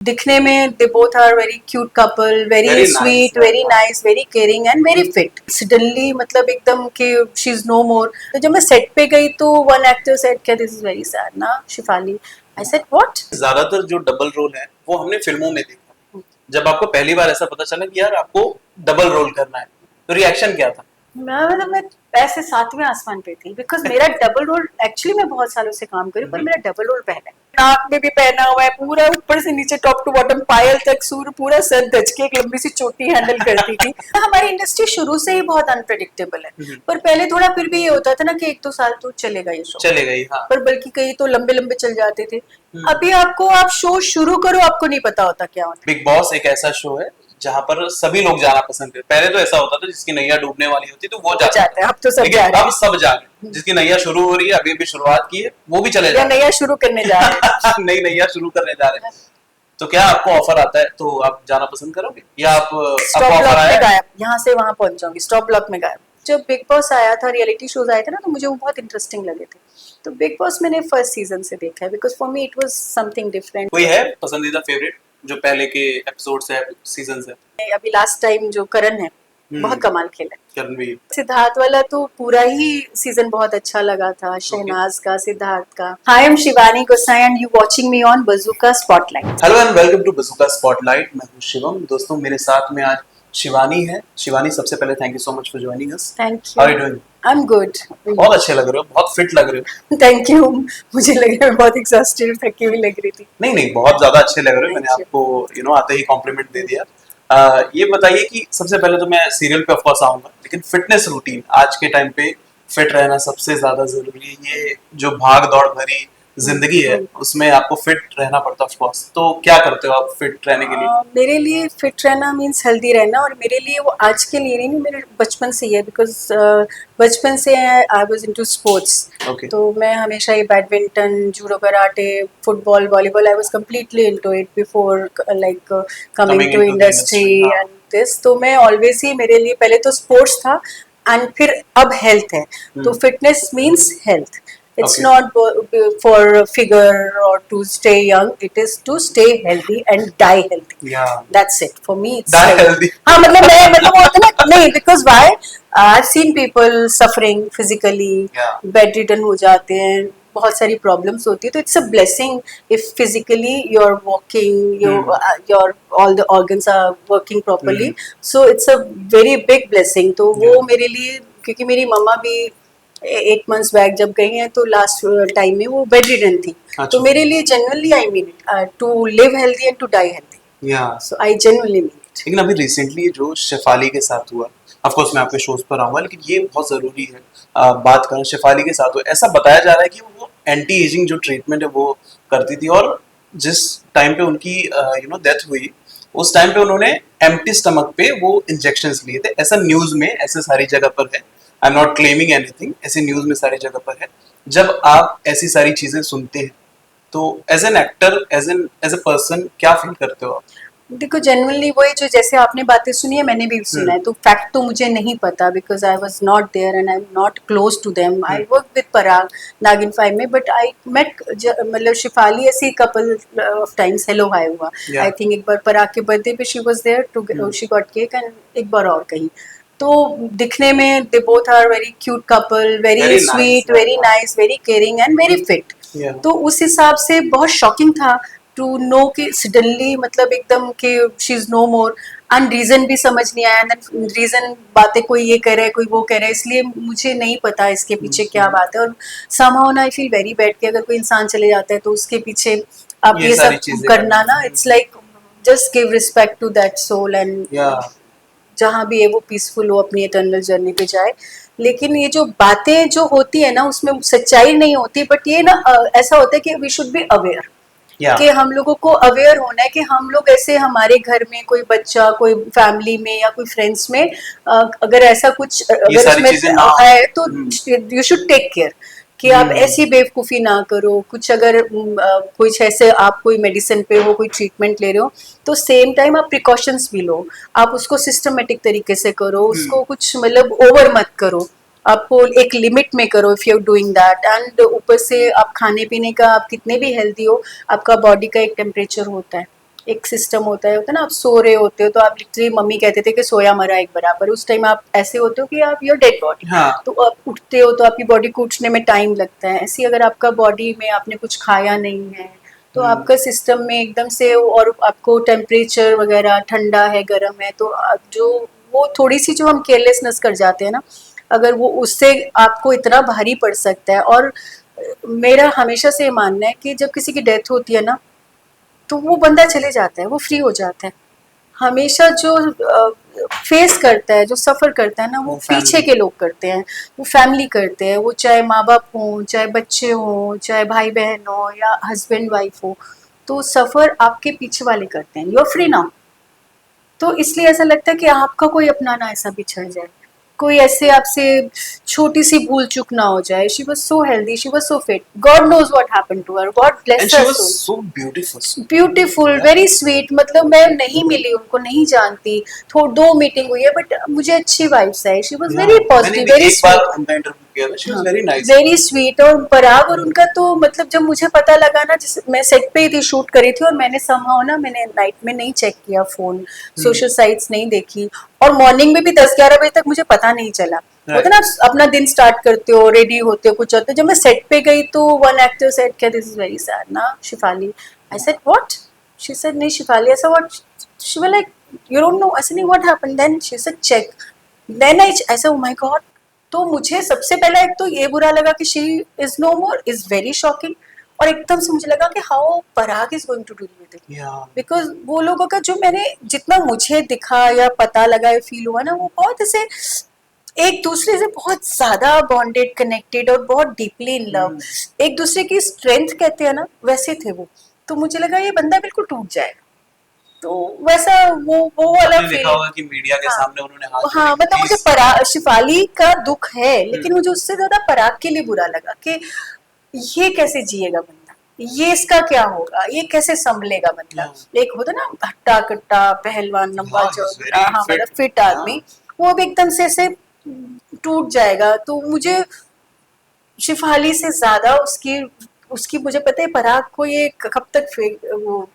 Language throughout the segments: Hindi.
दिखने में they both are very cute couple, very Very nice, sweet, very very nice, very caring and very fit. Suddenly मतलब एकदम कि शी इज नो मोर। तो जब मैं सेट पे गई तो वन एक्टर सेड क्या दिस इज वेरी सैड ना शिफाली। I said what. ज्यादातर जो डबल रोल है वो हमने फिल्मों में देखा। जब आपको पहली बार ऐसा पता चला कि यार आपको डबल रोल करना है, तो रिएक्शन क्या था? मैं ऐसे सातवें आसमान पे थी बिकॉज मेरा डबल रोल एक्चुअली मैं बहुत सालों से काम करी पर मेरा डबल रोल पहला है। नाक में भी पहना हुआ है पूरा ऊपर से नीचे टॉप टू बॉटम पायल तक सूर पूरा सर दच के एक लंबी सी चोटी हैंडल करती थी। हमारी इंडस्ट्री शुरू से ही बहुत अनप्रेडिक्टेबल है पर पहले थोड़ा फिर भी ये होता था ना कि 1-2 साल तो चलेगा ये शो, चले गई, हाँ। पर बल्कि कई तो लंबे लंबे चल जाते थे। अभी आपको आप शो शुरू करो आपको नहीं पता होता क्या होना। बिग बॉस एक ऐसा शो है जहाँ पर सभी लोग जाना पसंद करते। पहले तो ऐसा होता था जिसकी नैया डूबने वाली होती तो वो जाता जाते हैं अब तो सब लेकिन जा रहे अब सब जा रहे हैं। जिसकी नैया शुरू हो रही है, अभी अभी शुरुआत की है, वो भी चले हैं जा या नया शुरू करने जा रहे हैं। रहे नई नैया शुरू करने जा रहे हैं। तो क्या आपको ऑफर आता है तो आप जाना पसंद करोगे या आपको स्टॉप ऑफर ब्लॉक में आया? गायब, यहाँ से वहां पहुंच जाऊंगी, स्टॉप ब्लॉक में गायब। जब बिग बॉस आया था, रियलिटी शोज आए थे ना, तो मुझे वो बहुत इंटरेस्टिंग लगे थे। तो बिग बॉस मैंने फर्स्ट सीजन से देखा है because for me it was something different. कोई है पसंदीदा फेवरेट जो पहले के एपिसोड्स है, सीजन है? अभी लास्ट टाइम जो करण है बहुत कमाल खेला है। रणवीर सिद्धार्थ वाला तो पूरा ही सीजन बहुत अच्छा लगा था, शहनाज का, सिद्धार्थ का। Hi, I am Shivani Gosai and you watching me on Bazooka spotlight. Hello and welcome to Bazooka spotlight. मैं हूं शिवम। दोस्तों मेरे साथ में आज शिवानी है। शिवानी, सबसे पहले thank you so much for joining us. Thank how are you. You doing? I am good. बहुत अच्छे लग रहे हो, बहुत फिट लग रहे हो। Thank you. मुझे लग रहा है बहुत एग्जॉस्टेड, थकी हुई लग रही थी। नहीं नहीं, बहुत ज्यादा अच्छे लग रहे हो। मैंने Thank you. आपको आते ही कॉम्प्लीमेंट दे दिया। ये बताइए कि सबसे पहले तो मैं सीरियल पे ऑफकोर्स आऊंगा, लेकिन फिटनेस रूटीन आज के टाइम पे फिट रहना सबसे ज्यादा जरूरी है। ये जो भाग दौड़ भरी जिंदगी है उसमें आपको फिट रहना पड़ता है ऑफकोर्स। तो क्या करते हो आप फिट रहने के लिए? मेरे लिए फिट रहना मीन्स हेल्दी रहना, और मेरे लिए वो आज के लिए नहीं, मेरे बचपन से ही है बिकॉज बचपन से I was into sports. Okay. तो मैं हमेशा ही badminton, judo, karate, football, volleyball, I was completely into it before like coming Coming to into the industry industry, हाँ। And this. तो मैं ऑलवेज ही, मेरे लिए पहले तो स्पोर्ट्स था एंड फिर अब हेल्थ है। तो fitness means health. It's Okay. not for figure or to stay young. It is to stay healthy and die healthy. Yeah. That's it. For me, it's Die like, healthy. हाँ मतलब मैं मतलब वो होता ना नहीं, because why? I've seen people suffering physically, Yeah. bedridden हो जाते हैं, बहुत सारी problems होती है। तो it's a blessing if physically you're walking, your all the organs are working properly. So it's a very big blessing. तो वो Yeah. मेरे लिए, क्योंकि मेरी मम्मा भी 8 months बैक जब गई हैं तो लास्ट टाइम में वो बेड रिडन थी। तो मेरे लिए genuinely I mean it, to live healthy and to die healthy. Yeah so I genuinely mean it. लेकिन अभी रिसेंटली जो शेफाली के साथ हुआ, ऑफ कोर्स मैं आपके शोज पर आऊंगा, लेकिन ये बहुत जरूरी है बात करना। शेफाली के साथ हुआ, ऐसा बताया जा रहा है कि वो एंटी एजिंग जो ट्रीटमेंट है वो करती थी, और जिस टाइम पे उनकी डेथ हुई उस टाइम पे उन्होंने एम्प्टी स्टमक पे वो इंजेक्शंस लिए थे। ऐसा न्यूज में ऐसे सारी जगह पर है। आई एम नॉट क्लेमिंग एनीथिंग, ऐसी न्यूज में सारी जगह पर है। जब आप ऐसी सारी चीजें सुनते हैं तो as an actor, as a person क्या फील करते हो आप? देखो जेन्युइनली वही, जो जैसे आपने बातें सुनी है मैंने भी सुना है, तो फैक्ट तो मुझे नहीं पता because I was not there and I am not close to them. I work with Parag Naagin 5 में, बट आई मेट मतलब शिफाली ऐसे couple of times hello hi हुआ। Yeah. आई थिंक एक बार पराग के बर्थडे पे she was there too, she got cake, and एक बार और कहीं। तो दिखने में they both are very cute couple, very Very nice, sweet, yeah. Very nice, very caring and very fit. Yeah. तो उस हिसाब से बहुत शॉकिंग था टू नो कि सडनली मतलब एकदम कि she is no more, and reason भी समझ नहीं आया। रीजन बातें कोई ये कह रहा है कोई वो कह रहा है, इसलिए मुझे नहीं पता इसके पीछे क्या बात है। और समहाउ ना आई फील वेरी बैड कि अगर कोई इंसान चले जाता है तो उसके पीछे आप ये सब करना ना, it's like just give respect to that soul and जहाँ भी है वो पीसफुल हो, अपनी इटर्नल जर्नी पे जाए। लेकिन ये जो बातें जो होती है ना उसमें सच्चाई नहीं होती, बट ये ना ऐसा होता है कि वी शुड बी अवेयर। कि हम लोगों को अवेयर होना है कि हम लोग ऐसे हमारे घर में कोई बच्चा, कोई फैमिली में या कोई फ्रेंड्स में अगर ऐसा कुछ अगर उसमें है तो यू शुड टेक केयर कि आप ऐसी बेवकूफ़ी ना करो। कुछ अगर कुछ ऐसे आप कोई मेडिसिन पे हो, कोई ट्रीटमेंट ले रहे हो, तो सेम टाइम आप प्रिकॉशंस भी लो। आप उसको सिस्टमेटिक तरीके से करो, उसको कुछ मतलब ओवर मत करो, आपको एक लिमिट में करो if you are doing that. And ऊपर से आप खाने पीने का, आप कितने भी हेल्दी हो, आपका बॉडी का एक टेम्परेचर होता है। एक सिस्टम होता है ना, आप सो रहे होते हो तो आप लिटरली, मम्मी कहते थे कि सोया मरा एक बराबर, उस टाइम आप ऐसे होते हो कि आप योर डेड बॉडी, हाँ तो आप उठते हो तो आपकी बॉडी को उठने में टाइम लगता है। ऐसे ही अगर आपका बॉडी में आपने कुछ खाया नहीं है तो आपका सिस्टम में एकदम से, और आपको टेम्परेचर वगैरह ठंडा है गर्म है, तो जो वो थोड़ी सी जो हम केयरलेसनेस कर जाते हैं ना, अगर वो उससे आपको इतना भारी पड़ सकता है। और मेरा हमेशा से ये मानना है कि जब किसी की डेथ होती है ना, तो वो बंदा चले जाता है, वो फ्री हो जाता है। हमेशा जो फेस करता है, जो सफ़र करता है ना, वो वो पीछे फैमिली। के लोग करते हैं, वो फैमिली करते हैं, वो चाहे माँ बाप हों, चाहे बच्चे हों, चाहे भाई बहन हो या हस्बैंड वाइफ हो, तो सफ़र आपके पीछे वाले करते हैं। You are free now. तो इसलिए ऐसा लगता है कि आपका कोई अपना ना ऐसा बिछड़ जाए, कोई ऐसे आपसे छोटी सी भूल चूक ना हो जाए। She was so healthy, she was so fit, god knows what happened to her, god and bless she her was soul. So beautiful. Beautiful, yeah very sweet, मतलब मैं नहीं मिली उनको, नहीं जानती, थोड़ी दो मीटिंग हुई है, बट मुझे अच्छी वाइब्स आई। शी वाज या वेरी मैंने पॉजिटिव, भी वेरी एक बार स्वीट। उनका इंटरव्यू किया था, शी वाज हाँ, वेरी नाइस। Very sweet. और पराग और उनका तो मतलब, जब मुझे पता लगा ना, जैसे मैं सेट पे ही थी, शूट करी थी, और मैंने समहाउ ना, मैंने नाइट में नहीं चेक किया फोन, सोशल साइट्स नहीं देखी, और मॉर्निंग में भी 10-11 बजे तक मुझे पता नहीं चला। होता राइट। ना, अपना दिन स्टार्ट करते हो, रेडी होते हो, कुछ होते हो, जब मैं सेट पे गई तो वन एक्टर सेड क्या, दिस इज वेरी सैड ना Shefali. I said what? She said नहीं शिफाली, ऐसा what? She was like, you don't I said नहीं, what happened? Then she said check. Then I ऐसा, ओ माय गॉड। तो मुझे सबसे पहला एक तो ये बुरा लगा कि she is no more, is very shocking. और एकदम से मुझे लगा कि how Parag is going to deal with it, या बिकॉज वो लोगों का जो मैंने, जितना मुझे दिखा या पता लगा या फील हुआ ना, वो बहुत ऐसे एक दूसरे से बहुत ज्यादा बॉन्डेड, कनेक्टेड, और बहुत डीपली इन लव, एक दूसरे की स्ट्रेंथ कहते हैं ना, वैसे थे वो। तो मुझे लगा ये बंदा बिल्कुल टूट जाएगा, तो वैसा वो वाला आपने देखा फील। होगा कि मीडिया के हाँ, सामने उन्होंने हाथ जोड़े हाँ, कि मतलब मुझे प्लीज। शिफाली का दुख है, लेकिन मुझे उससे ज्यादा पराग के लिए बुरा लगा कि ये कैसे जिएगा बंदा, ये इसका क्या होगा, ये कैसे संभलेगा बंदा। एक होता ना हट्टा कट्टा पहलवान लंबा हाँ, ही इज चौड़ा, वेरी हाँ मतलब फिट। फिट या आदमी, वो अब एकदम से ऐसे टूट जाएगा। तो मुझे शिफाली से ज्यादा उसकी उसकी मुझे पता है पराग को ये कब तक वो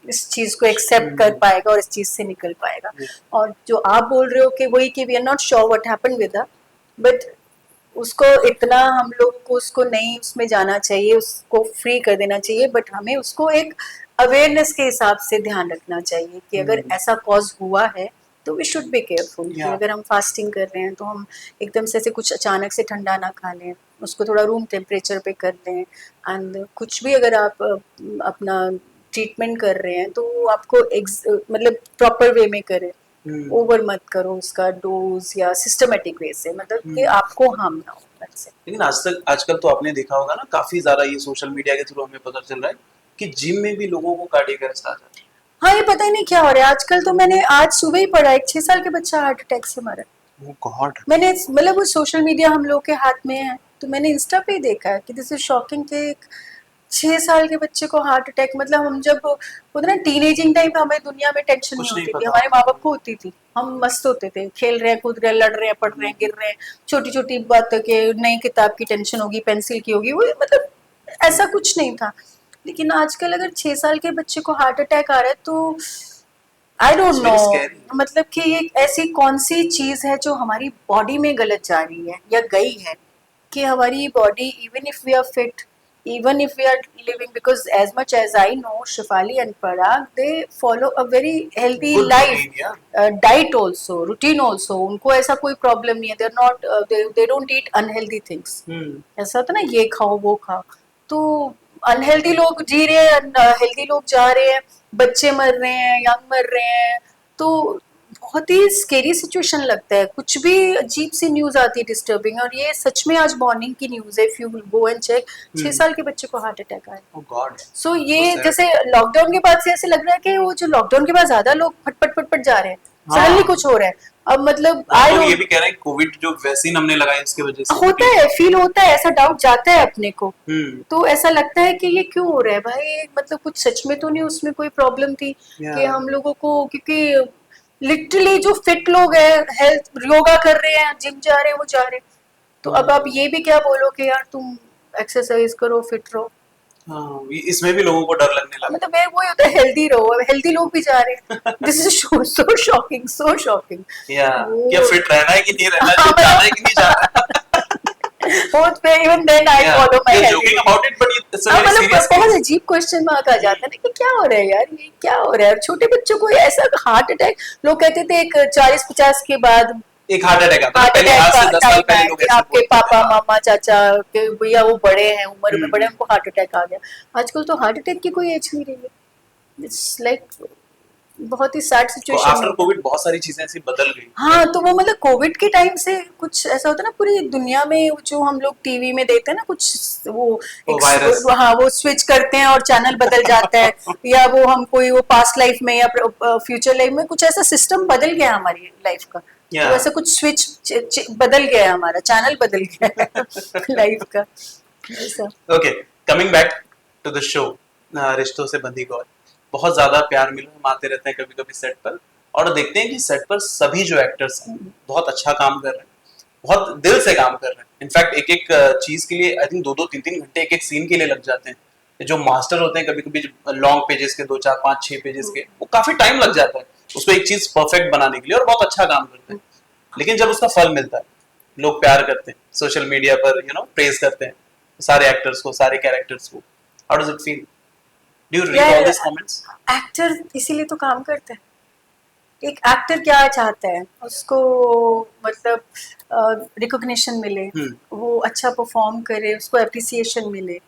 इस चीज को एक्सेप्ट कर पाएगा और इस चीज से निकल पाएगा। और जो आप बोल रहे हो कि वही कि we are not sure what happened with her, but उसको इतना हम लोग को उसको नहीं उसमें जाना चाहिए, उसको फ्री कर देना चाहिए, बट हमें उसको एक अवेयरनेस के हिसाब से ध्यान रखना चाहिए कि अगर ऐसा कॉज हुआ है तो वी शुड बी केयरफुल, कि या अगर हम फास्टिंग कर रहे हैं तो हम एकदम से ऐसे कुछ अचानक से ठंडा ना खा लें, उसको थोड़ा रूम टेम्परेचर पे कर लें। एंड कुछ भी अगर आप अपना ट्रीटमेंट कर रहे हैं तो वो आपको मतलब प्रॉपर वे में करें, ओवर मत करो उसका डोज, या सिस्टमेटिक वे से, मतलब कि आपको हार्म ना हो वैसे। लेकिन आजकल तो आपने देखा होगा ना, काफी ज्यादा ये सोशल मीडिया के थ्रू हमें पता चल रहा है कि जिम में भी लोगों को कार्डियक अरेस्ट आ जाता हाँ, ये पता ही नहीं क्या हो रहा है आजकल। तो मैंने आज सुबह ही पढ़ा, एक 6 साल के बच्चा हार्ट अटैक से मरा। है। ओह गॉड। मैंने मतलब वो सोशल मीडिया हम लोग के हाथ में है, तो मैंने इंस्टा पे ही देखा है कि दिस इज शॉकिंग कि एक 6 साल के बच्चे को हार्ट अटैक। मतलब हम जब होता ना टीनेजिंग टाइम, हमें दुनिया में टेंशन नहीं कुछ नहीं होती थी, पता हमारे माँ होता। बाप को होती थी, हम मस्त होते थे, खेल रहे हैं, कूद रहे हैं, लड़ रहे हैं, पढ़ रहे हैं, गिर रहे हैं, छोटी छोटी बातों के, नई किताब की टेंशन होगी, पेंसिल की होगी, वो मतलब ऐसा कुछ नहीं था। लेकिन आजकल अगर 6 साल के बच्चे को हार्ट अटैक आ रहा है तो I don't it's no, very scary. मतलब कि ये ऐसी कौन सी चीज है जो हमारी बॉडी में गलत जा रही है या गई है, कि हमारी body, even if we are fit, even if we are living, because as much as I know, Shefali and Parag, they follow a very healthy good life, routine या। diet also, routine also, उनको ऐसा कोई प्रॉब्लम नहीं है, they're not they don't eat unhealthy things। ऐसा होता ना, ये खाओ वो खाओ, तो अनहेल्दी लोग जी रहे हैं, हेल्दी लोग जा रहे हैं, बच्चे मर रहे हैं, यंग मर रहे हैं। तो बहुत ही स्केरी सिचुएशन लगता है, कुछ भी अजीब सी न्यूज आती है डिस्टर्बिंग, और ये सच में आज मॉर्निंग की न्यूज है, if you go and check, 6 साल के बच्चे को हार्ट अटैक आया। ओह गॉड। सो सो ये सैड। जैसे लॉकडाउन के बाद से ऐसे लग रहा है कि वो जो लॉकडाउन के बाद ज्यादा लोग फटफट फटफट जा रहे हैं, सडनली हाँ, कुछ हो रहा है। अब मतलब बहुत आई लोग ये डोंट, भी कह रहे हैं कोविड जो वैक्सीन हमने लगाई इसकी वजह से होता भी। है, फील होता है, ऐसा डाउट जाता है अपने को। हम्म। तो ऐसा लगता है कि ये क्यों हो रहा है भाई, मतलब कुछ सच में तो नहीं उसमें कोई प्रॉब्लम थी या कि हम लोगों को, क्योंकि लिटरली जो फिट लोग हैं, हेल्थ योगा कर रहे हैं, जिम जा रहे हैं, वो जा रहे हैं। तो अब आप ये भी क्या बोलो कि यार तुम एक्सरसाइज करो, फिट रहो। हाँ, इसमें भी लोगों को डर लगने लगा। मतलब मैं वही होता है, हेल्दी रहो, हेल्दी लोग भी जा रहे हैं, this is so shocking, so shocking. या क्या वो फिट रहना है कि नहीं रहना हाँ, है, जाना है मतलब कि नहीं जाना both way, even then I है। follow my you're healthy joking routine। about it but it's a हाँ, very मतलब serious बहुत case। अजीब क्वेश्चन मार्क आ जाता है ना कि क्या हो रहा है यार, ये क्या हो रहा है। छोटे बच्चों को ऐसा हार्ट अटैक, लोग कहते थे एक 40-50 के बाद एक हार्ट अटैक आता है हार्ट पहले, अटैक आज का से 10 साल टाइम पहले है लोग कि ऐसे आपके बोलते थे। पापा हाँ। मामा चाचा के भैया वो बड़े हैं, उम्र में बड़े, हम्म। उनको हार्ट अटैक आ गया। आजकल तो हार्ट अटैक की कोई एज नहीं रही है। इट्स लाइक बहुत ही सैड सिचुएशन आफ्टर हो गया। कोविड बहुत सारी चीजें ऐसी बदल गई। हाँ, तो वो मतलब कोविड के टाइम से कुछ ऐसा होता है ना, पूरी दुनिया में जो हम लोग टीवी में देखते हैं ना, कुछ वो वो एक वायरस। हाँ, वो स्विच करते हैं और चैनल बदल जाता है, या वो हम कोई वो पास्ट लाइफ में या फ्यूचर लाइफ में कुछ ऐसा सिस्टम बदल गया है हमारी लाइफ का। या तो ऐसा कुछ स्विच बदल गया है, हमारा चैनल बदल गया है लाइफ का, ऐसा। Okay, coming back to the show, रिश्तों से बंधी गौर, बहुत ज्यादा प्यार मिला, हम आते रहते हैं कभी कभी सेट पर और देखते हैं कि सेट पर सभी जो एक्टर्स हैं बहुत अच्छा काम कर रहे हैं, बहुत दिल से काम कर रहे हैं। इनफैक्ट एक एक चीज के लिए आई थिंक 2-2, 3-3 घंटे एक एक सीन के लिए लग जाते हैं। जो मास्टर होते हैं कभी कभी लॉन्ग पेजेस के 2-4-5-6 पेजेस के, वो काफी टाइम लग जाता है उसको एक चीज परफेक्ट बनाने के लिए और बहुत अच्छा काम करते हैं। लेकिन जब उसका फल मिलता है, लोग प्यार करते हैं, सोशल मीडिया पर प्रेज करते हैं सारे एक्टर्स को, सारे कैरेक्टर्स को, how does it feel? Do you read all यार, दिस कमेंट्स? एक्टर इसीलिए तो काम करते हैं। एक एक्टर क्या चाहता है, उसको मतलब रिकॉग्निशन मिले, हम्म। वो अच्छा परफॉर्म करे, उसको अप्रिसिएशन मिले।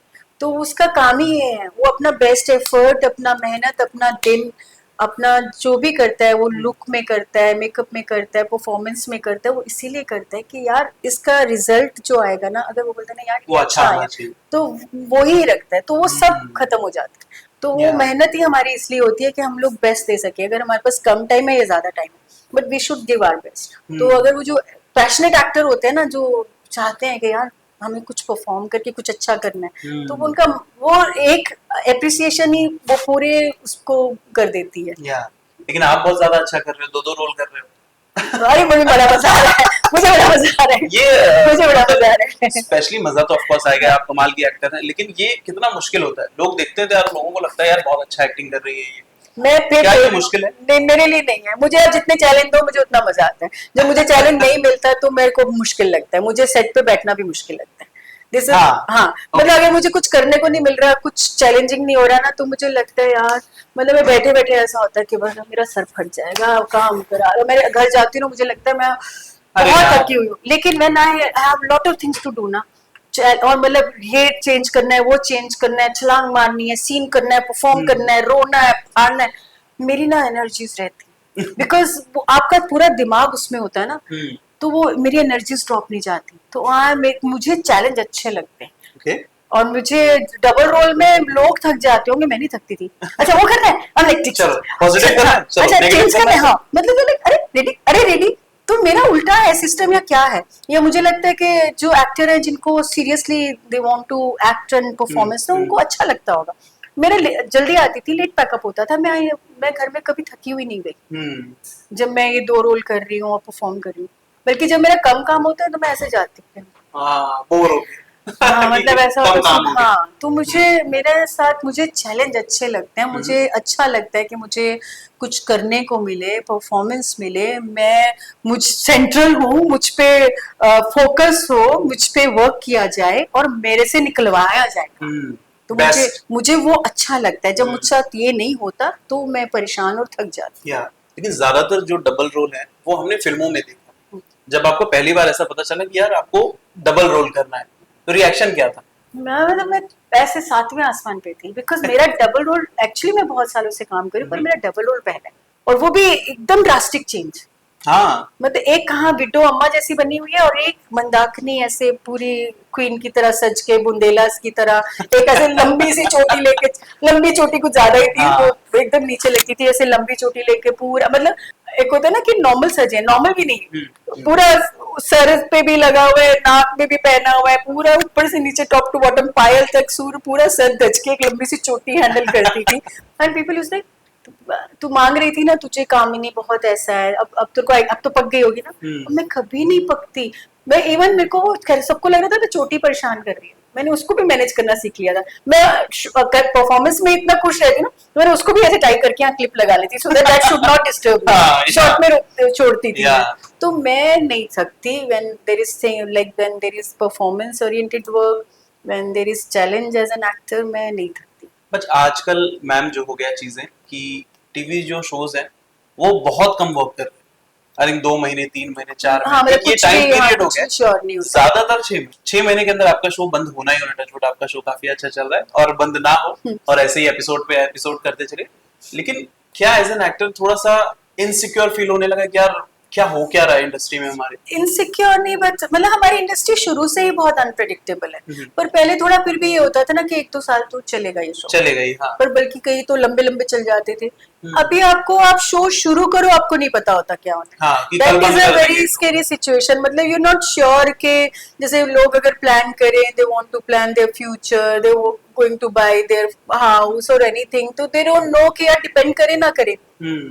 तो उसका काम ही ये है, वो अपना बेस्ट एफर्ट, अपना मेहनत, अपना दिन, अपना जो भी करता है, वो लुक में करता है, मेकअप में करता है, परफॉर्मेंस में करता है, वो इसीलिए करता है कि यार इसका रिजल्ट जो आएगा ना, अगर वो बोलता है ना यार वो ये अच्छा अच्छा आना आया, चाहिए। तो वो ही रखता है, तो वो सब खत्म हो जाता है। तो वो या मेहनत ही हमारी इसलिए होती है कि हम लोग बेस्ट दे सके। अगर हमारे पास कम टाइम है या ज्यादा टाइम है, but we should give our best. तो अगर वो जो पैशनेट एक्टर होते हैं ना, जो चाहते हैं कि यार हमें कुछ परफॉर्म करके कुछ अच्छा करना है, तो उनका वो एक एप्रिसिएशन ही वो पूरे उसको कर देती है। या लेकिन आप बहुत ज्यादा अच्छा कर रहे हो, 2-2 रोल कर रहे हो। अरे मुझे बड़ा मजा आ रहा है, मुझे बड़ा मजा आ रहा है, ये मुझे बड़ा मजा आ रहा है। स्पेशली मजा तो ऑफ कोर्स आएगा, आप कमाल की एक्टर हैं, लेकिन ये कितना मुश्किल होता है। लोग देखते हैं तो यार लोगों को लगता है यार बहुत अच्छा एक्टिंग कर रही है ये, मैं फिर क्या बोल ये रही हूँ, मुश्किल है? नहीं मेरे लिए नहीं है। मुझे आप जितने चैलेंज दो मुझे उतना मजा आता है। जब मुझे चैलेंज नहीं मिलता तो मेरे को मुश्किल लगता है, मुझे सेट पे बैठना भी मुश्किल लगता है। जैसे हाँ। हाँ, मतलब अगर मुझे कुछ करने को नहीं मिल रहा, कुछ चैलेंजिंग नहीं हो रहा ना, तो मुझे लगता है यार, मतलब मैं बैठे बैठे ऐसा होता है कि बस मेरा सर फट जाएगा काम करा। मैं घर जाती हूँ, मुझे लगता है मैं अरे बहुत यार। थकी हुई हूँ, लेकिन when I have lot of things to do ना, और मतलब ये चेंज करना है, वो चेंज करना है, छलांग मारनी है, सीन करना है, परफॉर्म करना है, रोना है, फाड़ना है, मेरी ना एनर्जीज रहती है, बिकॉज आपका पूरा दिमाग उसमें होता है ना, तो वो मेरी एनर्जीज ड्रॉप नहीं जाती। तो मुझे चैलेंज अच्छे लगते हैं। ओके। और मुझे डबल रोल में लोग थक जाते होंगे, मैं नहीं थकती थी। अच्छा वो करना है, I'm like, ठीक चलो है, पॉजिटिव करना है, चलो अच्छा नेगेटिव चेंज करना करना है, है, चलो। हाँ मतलब तो like, अरे रेडी, अरे रेडी। तो मेरा उल्टा है सिस्टम या क्या है, या मुझे लगता है कि जो एक्टर है जिनको seriously they want to act and performance ना, उनको अच्छा लगता होगा। मेरा जल्दी आती थी, लेट पैकअप होता था, मैं घर में कभी थकी हुई नहीं गई जब मैं ये 2 रोल कर रही हूँ और परफॉर्म कर रही हूँ। बल्कि जब मेरा कम काम होता है तो मैं ऐसे जाती हूँ। हाँ, बोर हो गए हाँ, कि मतलब ऐसा कम होता काम है, हो गया। हाँ, तो मेरे साथ मुझे चैलेंज अच्छे लगते हैं। मुझे अच्छा लगता है कि मुझे कुछ करने को मिले, परफॉर्मेंस मिले, मुझ सेंट्रल हूँ, मुझ पे फोकस हो, मुझ पे वर्क किया जाए और मेरे से निकलवाया जाए। तो मुझे बेस्ट। मुझे वो अच्छा लगता है। जब मुझ साथ ये नहीं होता तो मैं परेशान और थक जाती या लेकिन ज्यादातर जो डबल रोल है वो हमने फिल्मों में देखा। जब आपको पहली बार ऐसा पता चला कि यार आपको डबल रोल करना है, तो रिएक्शन क्या था? हूँ। मैं ऐसे 7वें आसमान पे थी, बिकॉज मेरा डबल रोल, एक्चुअली मैं बहुत सालों से काम करी, पर मेरा डबल रोल पहला है, और वो भी एकदम ड्रास्टिक चेंज। हाँ। मतलब एक कहाँ बिट्टो अम्मा जैसी बनी हुई है, और एक मंदाकिनी ऐसे पूरी क्वीन की तरह सज के, बुंदेलास की तरह, एक ऐसे लंबी सी चोटी लेके, लंबी चोटी कुछ ज्यादा ही थी, वो हाँ। एकदम नीचे लगती थी, ऐसे लंबी चोटी लेके पूरा, मतलब एक होता है ना कि नॉर्मल सजे, नॉर्मल भी नहीं, पूरा सर पे भी लगा हुआ है, नाक में भी पहना हुआ है, पूरा ऊपर से नीचे टॉप टू बॉटम पायल तक सूर, पूरा सर दज के एक लंबी सी चोटी हैंडल करती थी। एंड पीपल यूज्ड तू मांग रही थी ना, तुझे कामिनी बहुत ऐसा है, अब अब तो पक गई होगी ना। मैं कभी नहीं पकती। मैं इवन मेरे को सबको लग रहा था मैं चोटी परेशान कर रही है, मैंने उसको भी मैनेज करना सीख लिया था। मैं परफॉर्मेंस में इतना खुश रहती हूँ ना, तो मैंने उसको भी ऐसे टाइप करके यहाँ क्लिप लगा लेती, so that should not disturb me, short में छोड़ती थी मैं। तो मैं नहीं सकती when there is like when there is performance oriented work, when there is challenge as an actor, मैं नहीं थकती। बट आजकल मैम जो हो गया चीजें कि टीवी जो शोज हैं वो बहुत कम वर्क कर रहे हैं। आई थिंक 2 महीने 3 महीने 4 हाँ, महीने मतलब ये कुछ टाइम भी, हाँ, पीरियड हो कुछ गया भी श्योर नहीं होता। ज्यादातर 6 महीने के अंदर आपका शो बंद होना ही होना। टचवुड आपका शो काफी अच्छा चल रहा है और बंद ना हो और ऐसे ही एपिसोड पे एपिसोड करते चले। लेकिन क्या एज एन एक्टर थोड़ा सा इनसिक्योर फील होने लगा कि यार क्या हो क्या रहा है इंडस्ट्री में हमारे? इनसिक्योर नहीं, बट मतलब हमारी इंडस्ट्री शुरू से ही बहुत अनप्रेडिक्टेबल है। पर पहले थोड़ा फिर भी ये होता था ना कि 1-2 साल तो चलेगा ये शो, चले गई। हाँ पर बल्कि कई तो लंबे लंबे चल जाते थे। अभी आपको, आप शो शुरू करो, आपको नहीं पता होता क्या होना। हाँ कि कल दैट बंद इज अ कर वेरी देंगे। Scary situation. मतलब यू नॉट श्योर के जैसे लोग अगर प्लान करें, they want to plan their future, they going to buy their house और एनीथिंग, तो दे डोंट नो कि यार डिपेंड करे ना करे,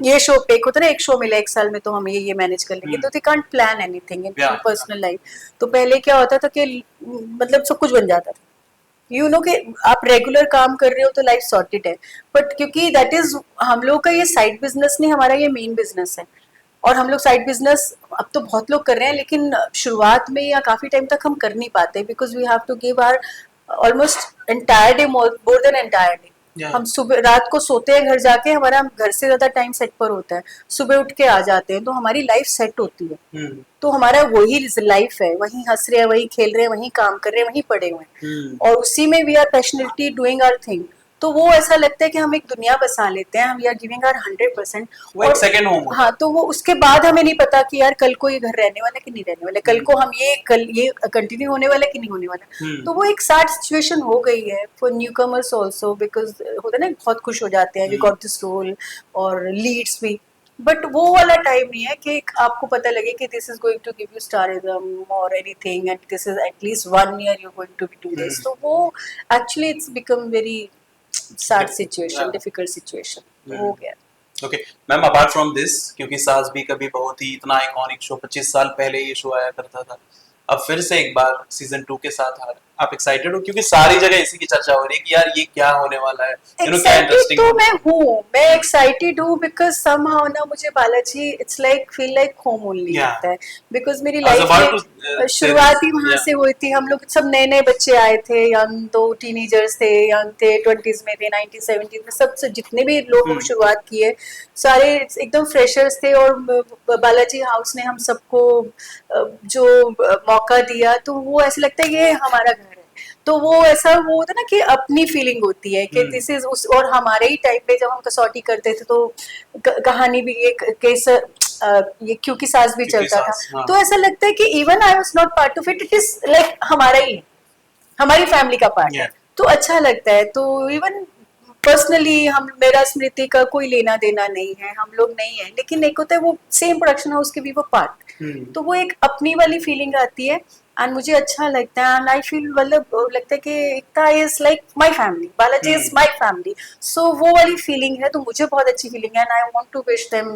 ये शो पे एक होता है ना, एक शो मिला एक साल में तो हम ये मैनेज कर लेंगे, तो they can't plan anything in personal life. तो पहले क्या होता था कि मतलब सब कुछ बन जाता था, यू नो कि आप रेगुलर काम कर रहे हो तो लाइफ सॉर्टेड है। बट क्योंकि दैट इज हम लोग का ये साइड बिजनेस नहीं, हमारा ये मेन बिजनेस है। और हम लोग साइड बिजनेस अब तो बहुत लोग कर रहे हैं, लेकिन शुरुआत में या काफी टाइम तक हम कर नहीं पाते, because we have to give our almost entire day, more than entire day. हम सुबह रात को सोते हैं घर जाके, हमारा घर से ज्यादा टाइम सेट पर होता है, सुबह उठ के आ जाते हैं, तो हमारी लाइफ सेट होती है। तो हमारा वही लाइफ है, वहीं हंस रहे हैं, वहीं खेल रहे हैं, वहीं काम कर रहे हैं, वहीं पड़े हुए हैं, और उसी में we are passionately doing our thing. तो वो ऐसा लगता है कि हम एक दुनिया बसा लेते हैं, हम वी आर गिविंग आवर 100%। वो एक सेकंड होम होता है। हाँ, तो वो उसके बाद हमें नहीं पता कि यार कल को ये घर रहने वाला है कि नहीं रहने वाला, कल को हम ये कंटिन्यू होने वाला है कि नहीं होने वाला। तो वो एक सैड सिचुएशन हो गई है for new commerce also, because होता है ना, बहुत खुश हो जाते हैं वी गॉट दिस रोल और लीड्स भी, बट वो वाला टाइम नहीं है कि आपको पता लगे कि this is going to give you stardom और anything and this is at least 1 year you going to be do this. तो वो actually it's become very sad situation, difficult situation हो गया। Okay ma'am, apart from this, क्योंकि सास भी कभी बहुत ही इतना आइकॉनिक शो 25 साल पहले ये शो आया करता था, अब फिर से एक बार सीजन 2 के साथ आ रहा है, आप एक्साइटेड हो? क्योंकि सारी जगह इसी की चर्चा हो रही है कि यार ये क्या होने वाला है, यू नो क्या इंटरेस्टिंग। तो मैं एक्साइटेड हूँ बिकॉज समहाउ ना मुझे Balaji it's like feel like home only लगता है, बिकॉज मेरी लाइफ में शुरुआत ही वहां से हुई थी। हम लोग सब नए नए बच्चे आए थे, यंग, तो टीनेजर्स थे, यंग थे, 20s में थे, 90s 70s में, सब जितने भी लोग शुरुआत की है सारे एकदम फ्रेशर्स थे, और बालाजी हाउस ने हम सबको जो मौका दिया, तो वो ऐसे लगता है ये हमारा घर है। तो वो ऐसा वो होता है ना कि अपनी फीलिंग होती है कि दिस इज उस, और हमारे ही टाइम पे जब हम कसौटी करते थे तो कहानी भी एक केस ये क्योंकि सास भी चलता था, हाँ। तो ऐसा लगता है कि even I was not part of it, it is like हमारा ही, हमारी फैमिली का पार्ट है, तो अच्छा लगता है। तो इवन पर्सनली हम, मेरा स्मृति का कोई लेना देना नहीं है, हम लोग नहीं है, लेकिन एक होता है वो सेम प्रोडक्शन हाउस के भी वो पार्ट, तो वो एक अपनी वाली फीलिंग आती है एंड मुझे अच्छा लगता है। एंड आई फील, मतलब लगता है कि Ekta is like my family, Balaji is my family, so वो वाली फीलिंग है, तो मुझे बहुत अच्छी फीलिंग है and I want to wish them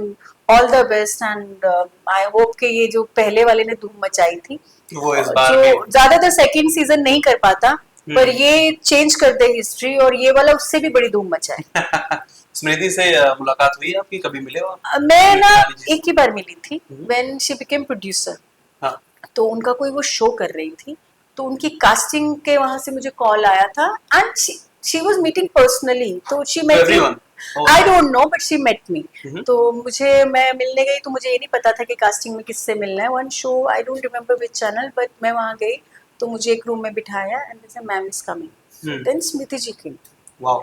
all the best. And I hope कि ये जो पहले वाले ने धूम मचाई थी, वो इस बार जो ज्यादातर सेकंड सीजन नहीं कर पाता, पर ये चेंज कर दे हिस्ट्री, और ये वाला उससे भी बड़ी धूम मचाए। स्मृति से मुलाकात हुई आपकी, कभी मिले हो? मैं ना एक ही बार मिली थी, व्हेन शी बिकेम प्रोड्यूसर। हाँ। तो उनका कोई वो शो कर रही थी, तो उनकी कास्टिंग के वहां से मुझे कॉल आया था and she was meeting personally, तो she met me, I don't know but she met me. तो मैं मिलने गई, तो मुझे ये नहीं पता था कि कास्टिंग में किससे मिलना है। One show, I don't remember which channel, but मैं वहां गई तो मुझे एक रूम में बिठाया and they said ma'am is coming, then Smriti ji came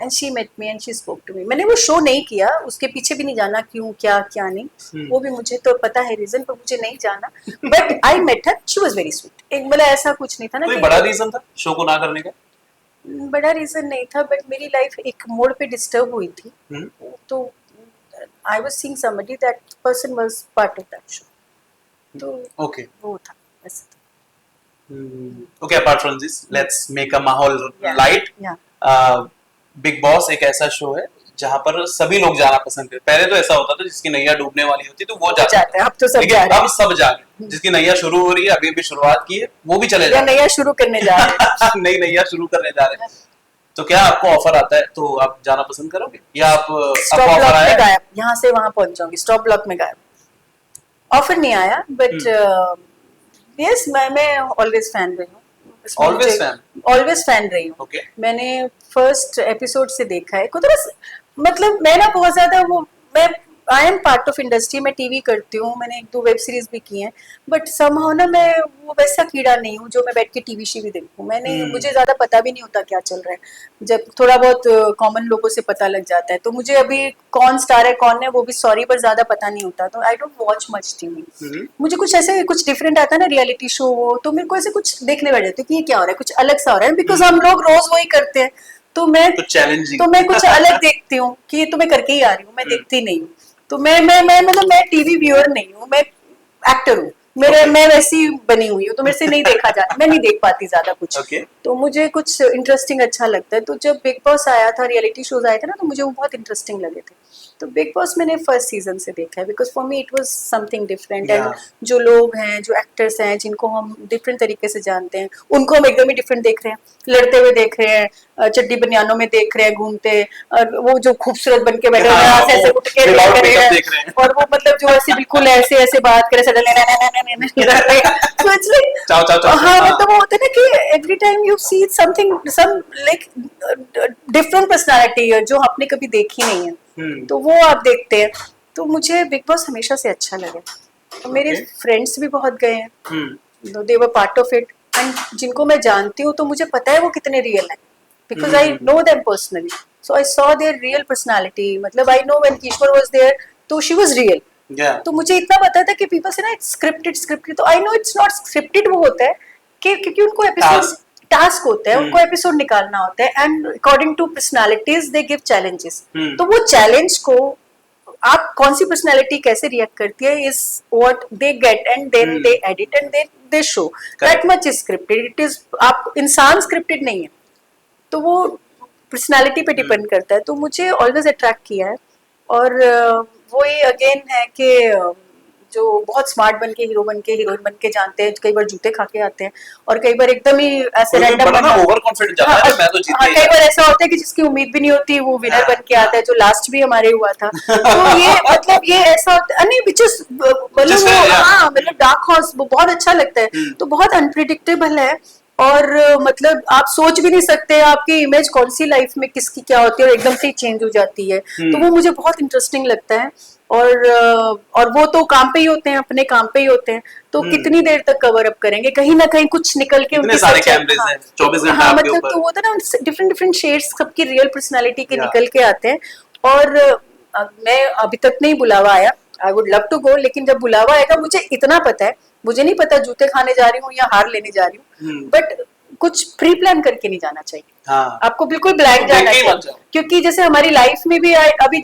and she met me and she spoke to me. मैंने वो शो नहीं किया, उसके पीछे भी नहीं जाना क्यों क्या क्या नहीं, वो भी मुझे तो पता है रीजन, पर मुझे नहीं जाना, but I met her, she was very sweet. एक मतलब ऐसा कुछ नहीं था ना, कोई बड़ा रीजन था शो को ना करने का? बड़ा रीजन नहीं था, बट मेरी लाइफ एक मोड़ पे डिस्टर्ब हुई थी, तो I was seeing somebody, that person was part of that show, तो ओके वो था ऐसा था। Okay, apart from this let's make a माहौल लाइट। बिग बॉस एक ऐसा शो है जहाँ पर सभी लोग जाना पसंद करते। पहले तो ऐसा होता था जिसकी नैया डूबने वाली होती तो वो जाता जाते हैं, अब तो सब लेकिन जा रहे अब सब जा रहे। जिसकी नैया शुरू हो रही है, अभी अभी शुरुआत की है, वो भी चले हैं जा या नया शुरू करने जा रहे हैं। रहे नई नैया शुरू करने जा रहे हैं। तो क्या आपको ऑफर आता है तो आप जाना पसंद करोगे, या आपको स्टॉप ऑफर ब्लॉक आया में है? गायब, यहाँ से वहां पहुंच जाऊंगी, स्टॉप ब्लॉक में गायब। ऑफर नहीं आया बट यस, मैं ऑलवेज फैन रही हूँ। Always fan? ऑलवेज फैन रही हूँ। ओके। मैंने फर्स्ट एपिसोड से देखा है, मतलब मैं ना बहुत ज्यादा वो, मैं I am part of industry, मैं टीवी करती हूँ, मैंने 1-2 वेब सीरीज भी की हैं, बट समहाउ ना मैं वो वैसा कीड़ा नहीं हूँ जो मैं बैठ के टीवी शीवी देखूँ। मुझे ज्यादा पता भी नहीं होता क्या चल रहा है। जब थोड़ा बहुत कॉमन लोगों से पता लग जाता है, तो मुझे अभी कौन स्टार है कौन है वो भी सॉरी पर ज्यादा पता नहीं होता, तो I don't watch much TV. मुझे कुछ ऐसे कुछ डिफरेंट आता है ना, रियलिटी शो हो, तो मेरे को ऐसे कुछ देखने बैठ जाती हूँ कि ये क्या हो रहा है, कुछ अलग सा हो रहा है, बिकॉज हम लोग रोज वही करते हैं। तो मैं कुछ चैलेंजिंग। तो मैं कुछ अलग देखती हूँ कि ये तो मैं करके ही आ रही हूँ, मैं देखती नहीं हूँ। तो मैं मतलब मैं टीवी व्यूअर नहीं हूँ, मैं एक्टर हूँ। मैं वैसी बनी हुई हूँ, तो मेरे से नहीं देखा जाता, मैं नहीं देख पाती ज्यादा कुछ। Okay. तो मुझे कुछ इंटरेस्टिंग अच्छा लगता है। तो जब बिग बॉस आया था, रियलिटी शोज आए थे ना, तो मुझे वो बहुत इंटरेस्टिंग लगे थे। तो बिग बॉस मैंने फर्स्ट सीजन से देखा है, because for me it was something different. And Yeah. जो लोग हैं, जो एक्टर्स हैं, जिनको हम डिफरेंट तरीके से जानते हैं, उनको हम एकदम ही डिफरेंट देख रहे हैं, लड़ते हुए देख रहे हैं, चड्डी बनियानों में देख रहे हैं घूमते, और वो जो खूबसूरत बन के बैठे हुए हैं, ऐसे ऐसे उठ के देख रहे हैं, और वो मतलब जो ऐसे बिल्कुल ऐसे ऐसे बात करे, चाओ चाओ चाओ। हाँ, मतलब वो होता है ना कि every time you see something, some like different personality जो आपने कभी देखी नहीं है, तो वो आप देखते हैं। तो मुझे बिग बॉस हमेशा से अच्छा लगा। तो मेरे फ्रेंड्स भी बहुत गए हैं, they were part of it, and जिनको मैं जानती हूँ तो मुझे पता है वो कितने रियल हैं, because I know them personally, so I saw their real personality. मतलब I know when Kishwer was there तो शी वाज रियल। तो मुझे इतना पता था कि पीपल से ना इट्स स्क्रिप्टेड, तो I know it's not scripted. वो होता है कि क्योंकि उनको एपिसोड टास्क होता है, उनको एपिसोड निकालना होता है, and according to personalities they give challenges. तो वो चैलेंज को आप कौन सी पर्सनालिटी कैसे रिएक्ट करती है is what they get, and then they edit and they show. That much is scripted, it is, आप इंसान स्क्रिप्टेड नहीं है, तो वो पर्सनालिटी पे डिपेंड करता है। तो मुझे ऑलवेज अट्रैक्ट किया है। और वो ये अगेन है कि जो बहुत स्मार्ट बन के हीरो बन के हीरोइन बन के जानते हैं, कई बार जूते खा के आते हैं, और कई बार एकदम ही ऐसे रैंडम बड़ा ना ओवर कॉन्फिडेंट जाता है, मैं तो जीत कई बार ऐसा होता है कि जिसकी उम्मीद भी नहीं होती वो विनर बन के आता है, जो लास्ट भी हमारे हुआ था। तो ये मतलब ये ऐसा होता है नहीं, विच इज मतलब हाँ, मतलब डार्क हॉर्स वो बहुत अच्छा लगता है। तो बहुत अनप्रिडिक्टेबल है, और मतलब आप सोच भी नहीं सकते आपकी इमेज कौन सी लाइफ में किसकी क्या होती है, और एकदम से चेंज हो जाती है। तो वो मुझे बहुत इंटरेस्टिंग लगता है। और वो तो काम पे ही होते हैं, अपने काम पे ही होते हैं, तो कितनी देर तक कवर अप करेंगे, कहीं ना कहीं कुछ निकल के उनके सारे कैमरेस हैं 24 घंटे हाँ, आपके मतलब ऊपर। तो वो तो ना डिफरेंट डिफरेंट शेड्स सबकी रियल पर्सनालिटी के निकल के आते हैं। और मैं अभी तक नहीं बुलावा आया, I would love to go, लेकिन जब बुलावा आएगा मुझे इतना पता है, मुझे नहीं पता जूते खाने जा रही हूँ या हार लेने जा रही हूँ, बट कुछ प्री प्लान करके नहीं जाना चाहिए। हाँ। आपको बिल्कुल ब्लैंक जाना चाहिए, क्योंकि जैसे हमारी लाइफ में भी अभी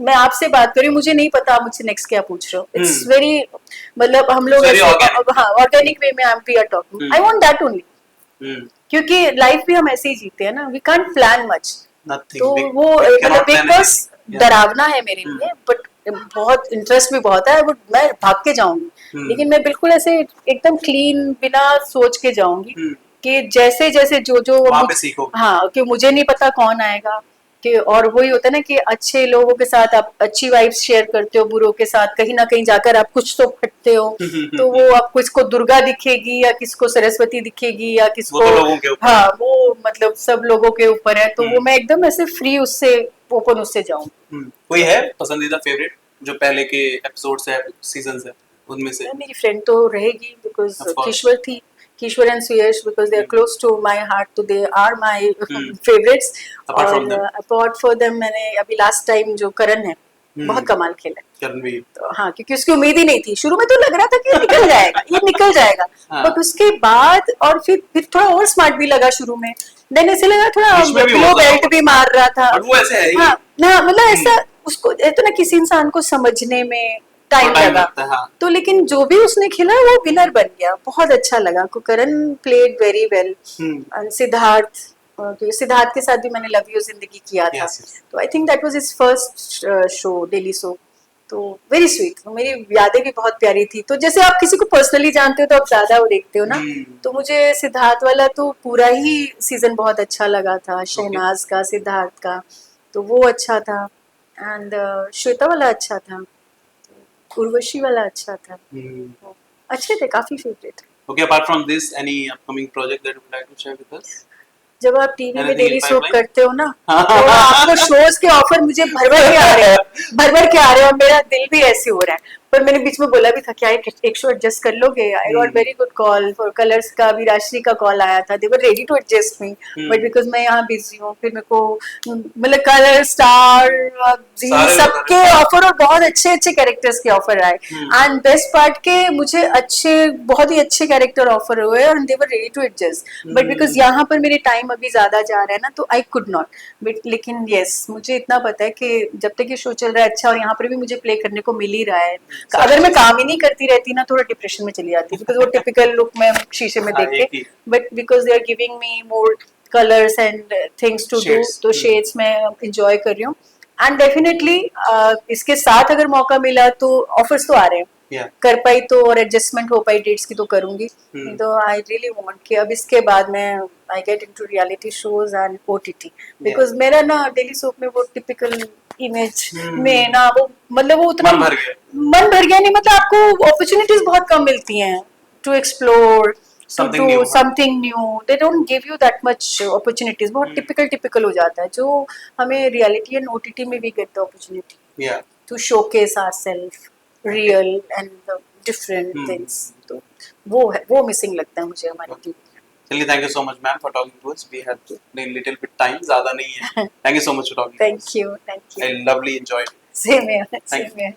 मैं आपसे बात कर रही हूँ, मुझे नहीं पता आप मुझसे नेक्स्ट क्या पूछ रहे हो। इट्स वेरी, मतलब हम लोग हाँ ऑर्गेनिक वे में we are talking, I want that only, क्योंकि लाइफ भी हम ऐसे ही जीते हैं ना, वी कांट प्लान मच। तो वो मतलब बिग बॉस डरावना है मेरे लिए, बट बहुत इंटरेस्ट भी बहुत है, मैं भाग के जाऊंगी, लेकिन मैं बिल्कुल ऐसे एकदम क्लीन बिना सोच के जाऊंगी कि जैसे जैसे जो हाँ, कि मुझे नहीं पता कौन आएगा, कि और वही होता है ना कि अच्छे लोगों के साथ आप अच्छी वाइब्स शेयर करते हो, बुरों के साथ कहीं ना कहीं जाकर आप कुछ तो फटते हो। तो वो आपको किसको दुर्गा दिखेगी या किसको सरस्वती दिखेगी या किसको, हाँ वो मतलब सब लोगों के ऊपर है। तो वो मैं एकदम ऐसे फ्री उससे ओपन उससे जाऊँ। कोई है पसंदीदा फेवरेट जो पहले के एपिसोड्स है, सीजन्स है, उनमें से? मेरी फ्रेंड तो रहेगी, बिकॉज कीश्वर थी, Kishwar and Suyash, because they are close to my heart, so they are my favorites. और apart from them, मैंने अभी last time जो करण है, बहुत कमाल खेला। करण भी तो हाँ, क्योंकि उसकी उम्मीद ही नहीं थी, शुरू में तो लग रहा था कि ये निकल जाएगा, बट उसके बाद और फिर थोड़ा और स्मार्ट भी लगा शुरू में, देन ऐसे लगा थोड़ा लो बेल्ट भी मार रहा था। वो ऐसे है, हाँ ना, मतलब ऐसा उसको तो ना किसी इंसान को समझने में टाइम लगा। हाँ। तो लेकिन जो भी उसने खेला वो विनर बन गया, बहुत अच्छा लगा। करण प्लेड वेरी वेल, सिद्धार्थ क्योंकि सिद्धार्थ के साथ भी मैंने लव यू जिंदगी किया था, Yes, yes. तो I think that was his first show, daily show. तो वेरी स्वीट, मेरी यादें भी बहुत प्यारी थी। तो जैसे आप किसी को पर्सनली जानते हो तो आप ज्यादा वो देखते हो ना, तो मुझे सिद्धार्थ वाला तो पूरा ही सीजन बहुत अच्छा लगा था, शहनाज का, सिद्धार्थ का, तो वो अच्छा था। एंड श्वेता वाला अच्छा था, उर्वशी वाला अच्छा था, Hmm. अच्छे थे, काफी favourite. Okay, apart from this, any upcoming project that you would like to share with us? जब आप टीवी में Anything in daily soap pipeline? करते हो ना, तो आपको शोज के ऑफर मुझे भर भर के आ रहे हैं, भर भर के आ रहे हैं, और मेरा दिल भी ऐसे हो रहा है। पर मैंने बीच में बोला भी था, क्या एक शो एडजस्ट कर लोगे? I got very good call for Colors का भी, राशि का कॉल आया था, they were ready to adjust me, but because मैं यहाँ बिजी हूँ, फिर मेरे को मतलब कलर, स्टार, जी, सारे सबके ऑफर, और बहुत अच्छे अच्छे कैरेक्टर्स के ऑफर आए। एंड बेस्ट पार्ट के मुझे अच्छे, बहुत ही अच्छे कैरेक्टर ऑफर हुए, और they were ready to adjust, but because यहाँ पर मेरे टाइम अभी ज्यादा जा रहा है ना, तो आई कुड नॉट। बट लेकिन यस, मुझे इतना पता है कि जब तक ये शो चल रहा है अच्छा, और यहाँ पर भी मुझे प्ले करने को मिल ही रहा है। अगर मैं काम ही नहीं करती रहती ना, थोड़ा डिप्रेशन में चली जाती, बिकॉज वो टिपिकल लुक में शीशे में देख के, but because they are giving me more colours and things to do, तो शेड्स में इंजॉय कर रही हूँ। एंड डेफिनेटली इसके साथ अगर मौका मिला तो ऑफर्स तो आ रहे हैं, कर पाई तो, और एडजस्टमेंट हो पाई डेट्स की तो करूंगी। तो आई रियली वांट कि अब इसके बाद मैं I get into reality shows and OTT, because मेरा ना डेली सोप में वो टिपिकल इमेज में ना, वो मतलब वो उतना मन भर गया नहीं, मतलब आपको अपॉर्चुनिटीज बहुत कम मिलती हैं to explore, to do something new. They don't give you that much opportunities. बहुत typical हो जाता है, जो हमें reality and OTT में we get the opportunity to showcase ourselves, real and the different things. तो वो है, वो missing लगता है मुझे हमारी टीवी में। चलिए, thank you so much ma'am for talking to us. We had a little bit time, ज़्यादा नहीं है। Thank you so much for talking. Thank you. I lovely enjoyed. Same here. Same here.